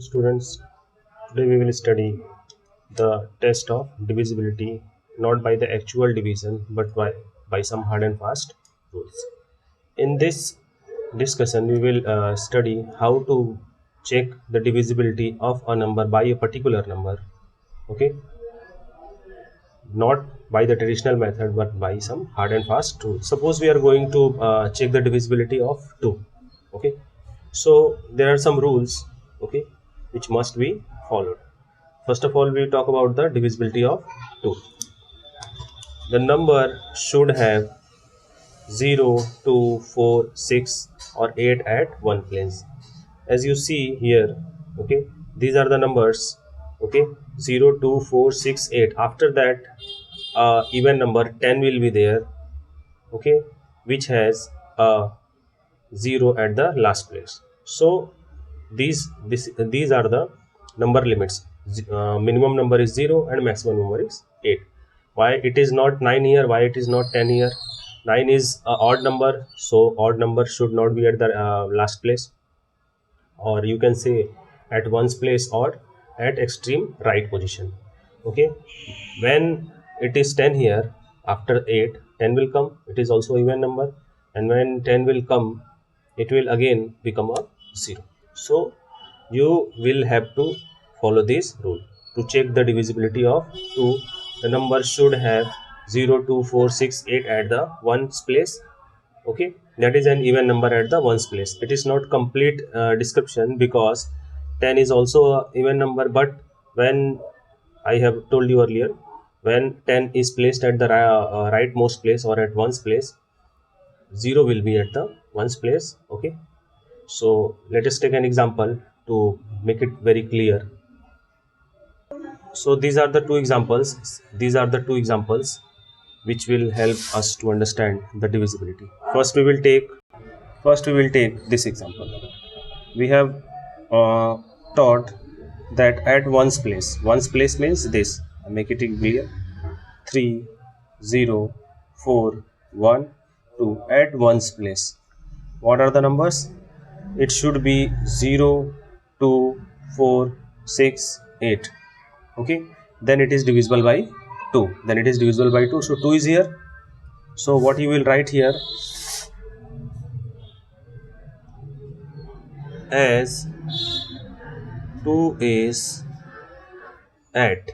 Students, today we will study the test of divisibility not by the actual division but by some hard and fast rules. In this discussion, we will study how to check the divisibility of a number by a particular number. Okay, not by the traditional method but by some hard and fast rule. Suppose we are going to check the divisibility of 2. Okay, so there are some rules, okay, which must be followed. First of all, we talk about the divisibility of 2. The number should have 0, 2, 4, 6 or 8 at one place. As you see here, okay, these are the numbers, okay, 0, 2, 4, 6, 8. After that, even number 10 will be there, okay, which has a 0 at the last place. So these are the number limits. Minimum number is 0 and maximum number is 8. Why it is not 9 here? Why it is not 10 here? 9 is a odd number, so odd number should not be at the last place, or you can say at ones place or at extreme right position. Okay, when it is 10 here, after 8 10 will come, it is also even number, and when 10 will come, it will again become a 0. So you will have to follow this rule to check the divisibility of 2. The number should have 0, 2, 4, 6, 8 at the ones place. Okay, that is an even number at the ones place. It is not complete description because 10 is also a even number, but when I have told you earlier, when 10 is placed at the rightmost place or at ones place, 0 will be at the ones place. Okay, so let us take an example to make it very clear. So these are the two examples. Which will help us to understand the divisibility. First we will take this example. We have taught that at ones place means this. I make it clear: 3, 0, 4, 1, 2. At ones place, what are the numbers? It should be 0, 2, 4, 6, 8. Okay, then it is divisible by 2. So 2 is here. So what you will write here as 2 is at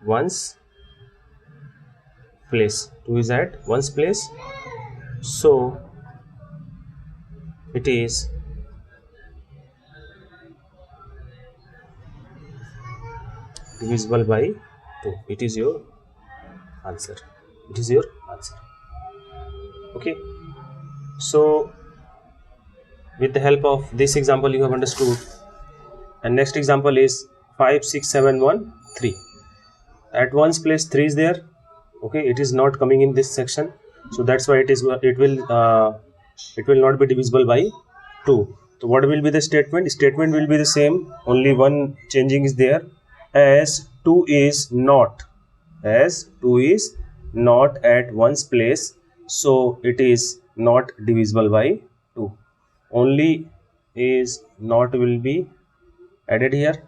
ones place. 2 is at ones place. So it is divisible by 2. It is your answer. Okay, so with the help of this example you have understood. And next example is 5, 6, 7, 1, 3. At ones place 3 is there. Okay, it is not coming in this section, so that's why it will not be divisible by 2. So what will be the statement? Statement will be the same, only one changing is there. As 2 is not at ones place, so it is not divisible by 2. Only is not will be added here.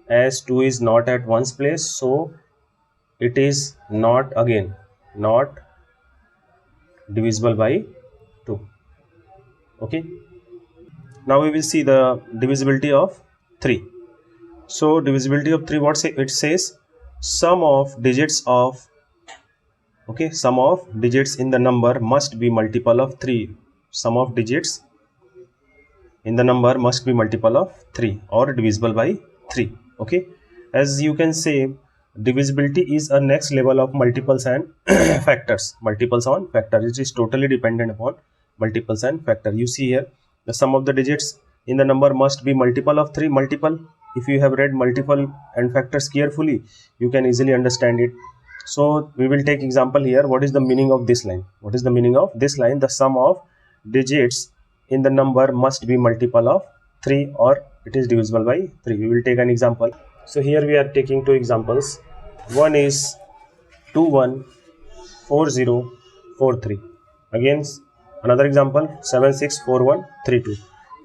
As 2 is not at ones place, so it is not divisible by 2. Okay, now we will see the divisibility of 3. So divisibility of 3, what it says? Sum of digits in the number must be multiple of 3. Sum of digits in the number must be multiple of 3 or divisible by 3. Okay, as you can say, divisibility is a next level of multiples and factors. It is totally dependent upon multiples and factor. You see here, the sum of the digits in the number must be multiple of 3. If you have read multiple and factors carefully, you can easily understand it. So we will take example here. What is the meaning of this line? The sum of digits in the number must be multiple of 3 or it is divisible by 3. We will take an example. So here we are taking two examples. One is 214043. Again another example, 764132.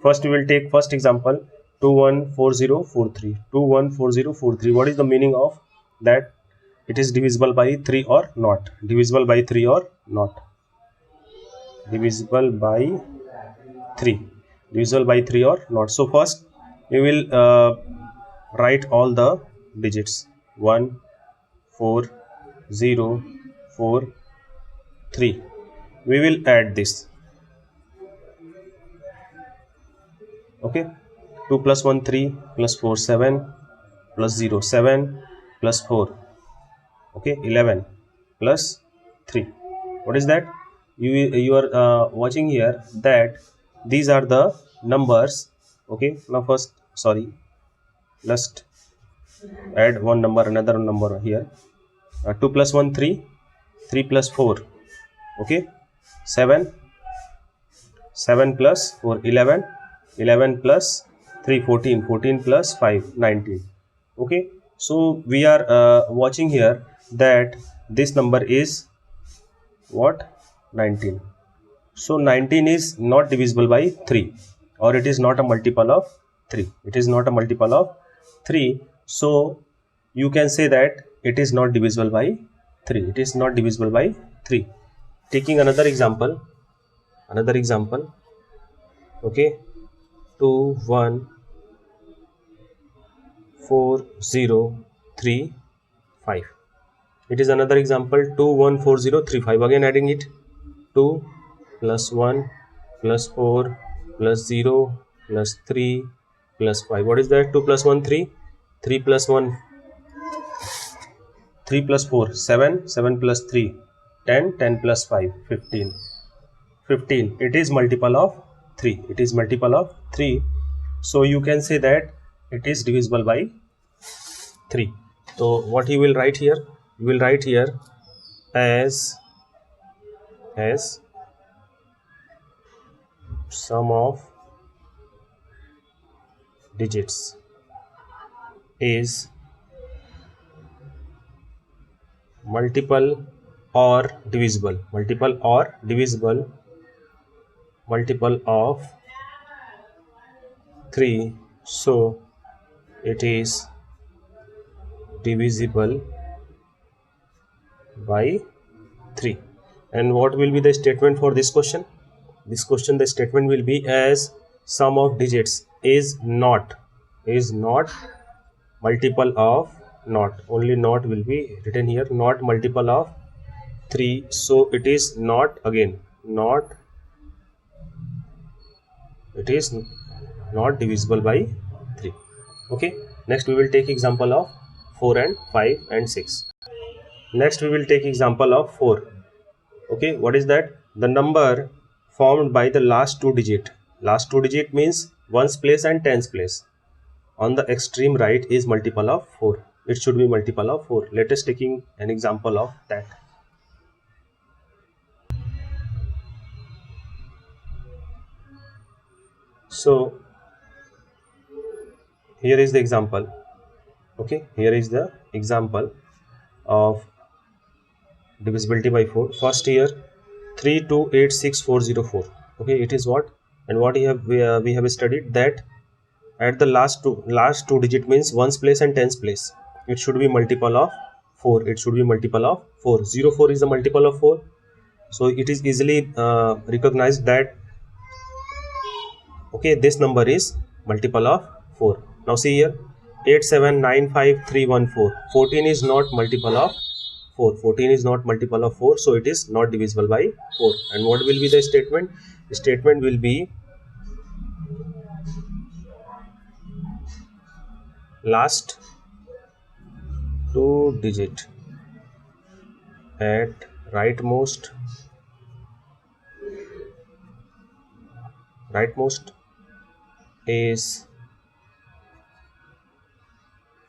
First we will take first example, 214043. 214043. What is the meaning of that? It is divisible by 3 or not? Divisible by 3 or not? Divisible by 3. Divisible by 3 or not? So first we will write all the digits. 1 4 0 4 3. We will add this. Okay, 2 plus 1 3 plus 4 7 plus 0 7 plus 4, okay, 11 plus 3. What is that? You are watching here that these are the numbers. Okay, now first, sorry, let's add one number, another number here. 2 plus 1 3, 3 plus 4, okay, 7 7 plus 4 11, 11 plus 3 14, 14 plus 5 19. Okay, so we are watching here that this number is what? 19. So 19 is not divisible by 3, or it is not a multiple of 3. It is not a multiple of 3. So you can say that it is not divisible by 3. It is not divisible by 3. Taking another example. Okay, 2 1 4 0 3 5. It is another example, 2 1 4 0 3 5. Again adding it, 2 plus 1 plus 4 plus 0 plus 3 plus 5. What is that? 2 plus 1 3, 3 plus 1 3 plus 4 7, 7 plus 3 10, 10 plus 5 15. 15. It is multiple of 3. It is multiple of 3. So you can say that it is divisible by 3. So what you will write here? You will write here as sum of digits is multiple or divisible, multiple of 3, so it is divisible by 3. And what will be the statement for this question? This question, the statement will be as sum of digits is not multiple of not, only not will be written here, not multiple of 3, so it is not, again not, it is not divisible by 3. Okay, next we will take example of 4 and 5 and 6. Next we will take example of 4. Okay, what is that? The number formed by the last two digit. Last two digit means ones place and tens place. On the extreme right is multiple of 4. It should be multiple of 4. Let us taking an example of that. So here is the example. Okay, here is the example of divisibility by 4. First here, 3286404. Okay, it is what? And what we have studied that at the last two digit means ones place and tens place. It should be multiple of 4. It should be multiple of 4. 04 is the multiple of 4. So it is easily recognized that okay, this number is multiple of 4. Now see here, 8795314. 14 is not multiple of 4. 14 is not multiple of 4, so it is not divisible by 4. And what will be the statement? The statement will be last two digit at rightmost is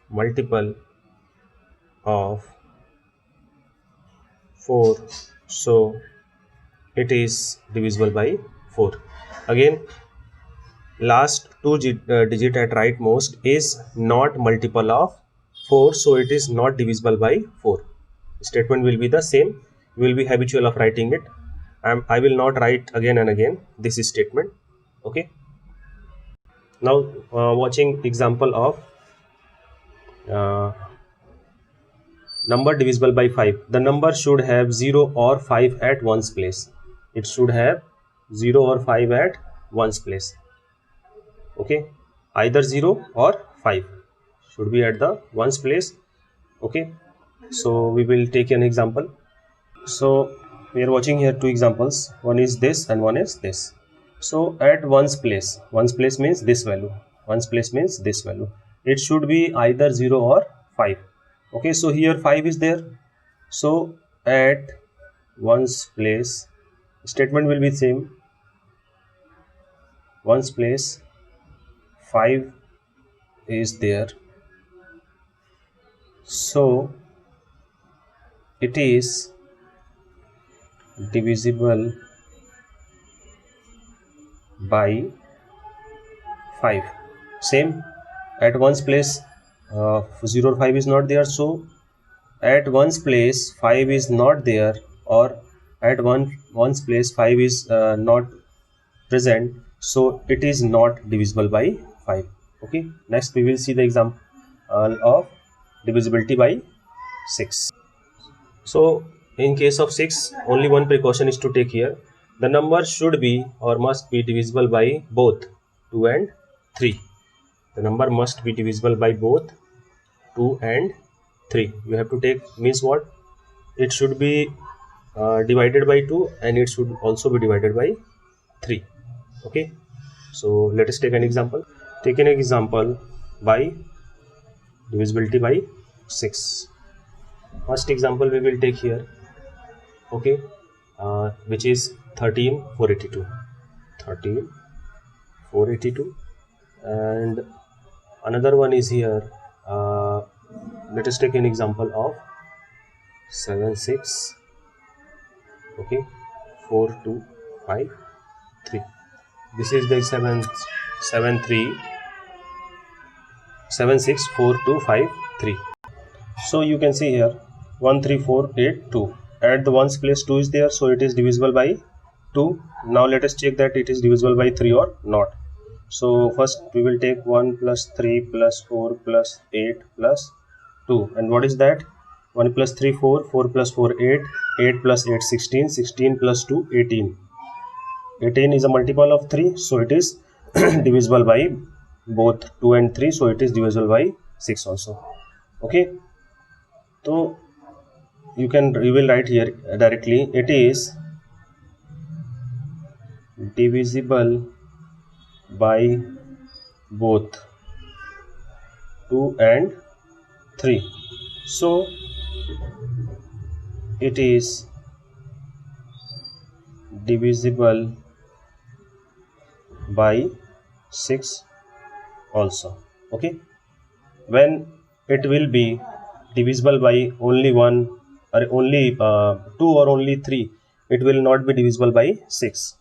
multiple of 4, so it is divisible by 4. Again, last two digit at rightmost is not multiple of 4, so it is not divisible by 4. Statement will be the same. You will be habitual of writing it. I will not write again and again this statement. Okay, Now watching example of number divisible by 5. The number should have 0 or 5 at one's place. It should have 0 or 5 at one's place. Okay, either 0 or 5 should be at the one's place. Okay, so we will take an example. So we are watching here two examples. One is this and one is this. So at one's place means this value. One's place means this value. It should be either 0 or 5. Okay, so here 5 is there. So at one's place, statement will be same. One's place, 5 is there. So it is divisible by 5. Same, at one's place 0 or 5 is not there, so at one's place 5 is not there, or at one's place 5 is not present, so it is not divisible by 5. Okay, next we will see the example of divisibility by 6. So in case of 6, only one precaution is to take here. The number should be or must be divisible by both 2 and 3. The number must be divisible by both 2 and 3. You have to take, means what? It should be divided by 2 and it should also be divided by 3. Okay, so let us take an example. Take an example by divisibility by 6. First example we will take here. Okay, which is 13,482. 13,482, and another one is here. Let us take an example of 76. Okay, 4253. This is the 764253. So you can see here 13482. At the ones place 2 is there, so it is divisible by 2. Now let us check that it is divisible by 3 or not. So first we will take 1 plus 3 plus 4 plus 8 plus 2. And what is that? 1 plus 3 4, 4 plus 4 8, 8 plus 8 16, 16 plus 2 18. 18 is a multiple of 3, so it is divisible by both 2 and 3, so it is divisible by 6 also. Okay, so you will write here directly, it is divisible by both 2 and 3, so it is divisible by 6 also. Okay, when it will be divisible by only 1 or only 2 or only 3, it will not be divisible by 6.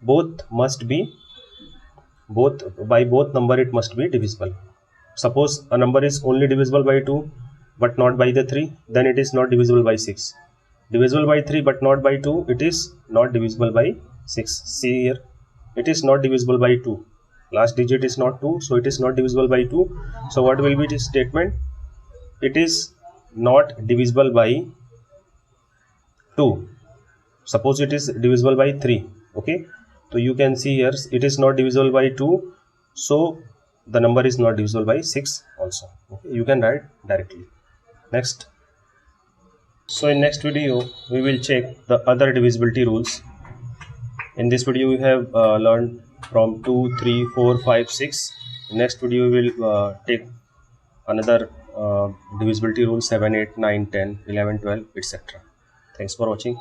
Both must be, by both number it must be divisible. Suppose a number is only divisible by 2 but not by the 3, then it is not divisible by 6. Divisible by 3 but not by 2, it is not divisible by 6. See here, it is not divisible by 2. Last digit is not 2, so it is not divisible by 2. So what will be the statement? It is not divisible by 2. Suppose it is divisible by 3. Okay, so you can see here it is not divisible by 2, so the number is not divisible by 6 also. Okay, you can write directly. Next, so in next video we will check the other divisibility rules. In this video we have learned from 2, 3, 4, 5, 6. In next video we will take another divisibility rule 7, 8, 9, 10, 11, 12, etc. Thanks for watching.